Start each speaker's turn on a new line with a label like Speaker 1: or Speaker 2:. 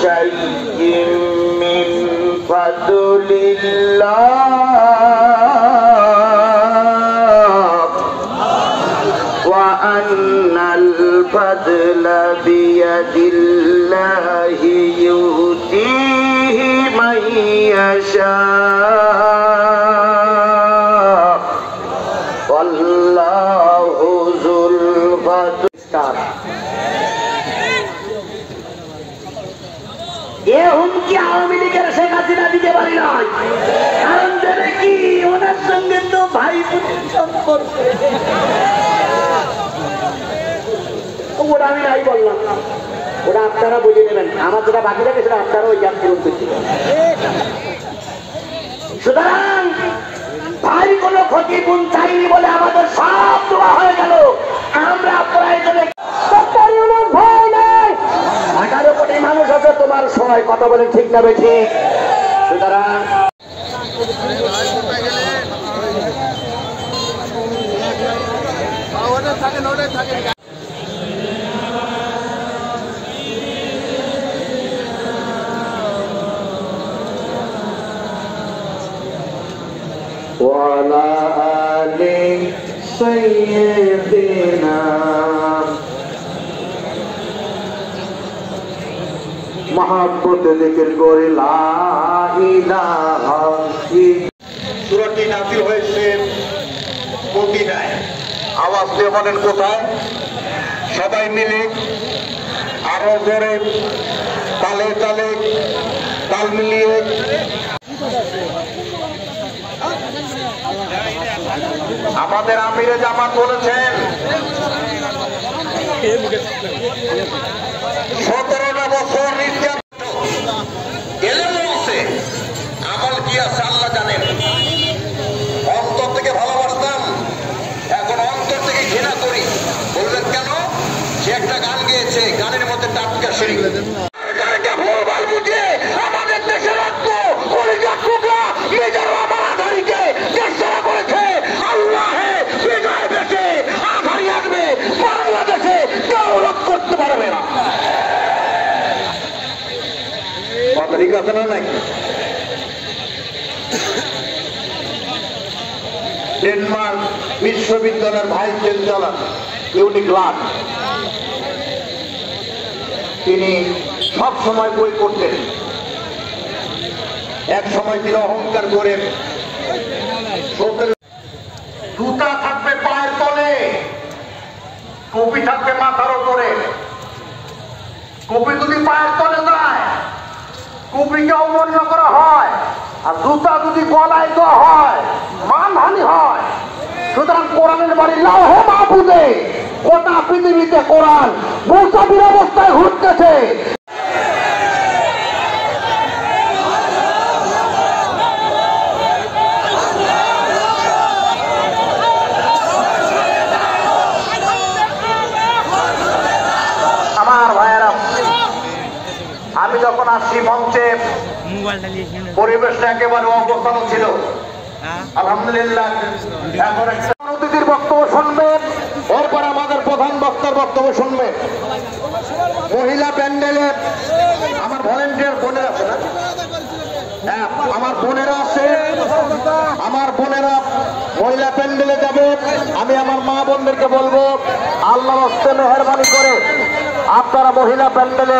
Speaker 1: شيء من فضل الله وأن الفضل بيد الله يؤتيه من يشاء والله ذو الفضل ये उनकी आवामी लीगের শেখ হাসিনা দিতে পারি নাই কারণ দেবে কি ওনার সঙ্গে তো ভাই বোনের সম্পর্ক ওটা আমি নাই বললাম ওটা আপনারা বুঝে নেবেন আমার যেটা বাকি থাকে সেটা আপনারা ওই জ্ঞান পূরণ করতে সুতরাং ভাই কোনো ক্ষতি গুণ চাইনি বলে আমাদের সব দোয়া হয়ে গেল আমরা প্রয়োজনে ভয় নাই 18 কোটি মানুষ আছে তোমার সময় কথা বলে ঠিক না বেঠি সুতরাং وعلى آل سيدنا محبت ذکر করে লা ইলাহা সূরাটি নাযিল হয়েছে মদিনায় আওয়াজ দিয়ে বলেন কোথায় সবাই মিলে আরো জোরে তালে তালে তাল মিলিয়ে আমাদের আমিরে জামাত বলেছেন 17টা বছর আমল কি আছে আল্লাহ জানেন অন্তর থেকে ভালোবাসতাম এখন অন্তর থেকে ঘৃণা করি বললেন কেন সে একটা গান গেয়েছে গানের মধ্যে টাটকা শরীর আমাদের দেশের রক্ত কলিজার টুকরা নিজের আমাদেরকে চেষ্টা করেছে আল্লাহে বিজয় দেশে আঘাড়ি আসবে বাংলাদেশে কেউ রোধ করতে পারবে না কথা ঠিক আছে না নাকি ডেনমার্ক বিশ্ববিদ্যালয়ের ভাইস চ্যান্সেলর ইউনিক লাট তিনি সব সময় বই করতেন এক সময় তিনি অহংকার করে জুতা থাকবে পায়ের তলে টুপি থাকবে মাথার উপরে টুপি যদি পায়ের তলে যায় টুপিকে অমান্য করা হয় আর জুতা যদি গলায় দেওয়া হয় মানহানি হয় সুতরাং কোরআনের বাড়ি লাউহে মাহফুজে গোটা পৃথিবীতে কোরআন মুসাফির অবস্থায় ঘুরতেছে আমার ভাইয়েরা আমি যখন আসছি মঞ্চে পরিবেশটা একেবারে অবস্থানো ছিল আলহামদুলিল্লাহ এখন অতিথির বক্তব্য শুনবেন এরপর আমাদের প্রধান বক্তার বক্তব্য শুনবেন মহিলা প্যান্ডেলে আমার ভলেন্টিয়ার বোনেরা আছে না হ্যাঁ আমার বোনেরা আছে আমার বোনেরা মহিলা প্যান্ডেলে যাবে আমি আমার মা বোনদেরকে বলবো আল্লাহর হস্তে মেহেরবানি করে আপনারা মহিলা প্যান্ডেলে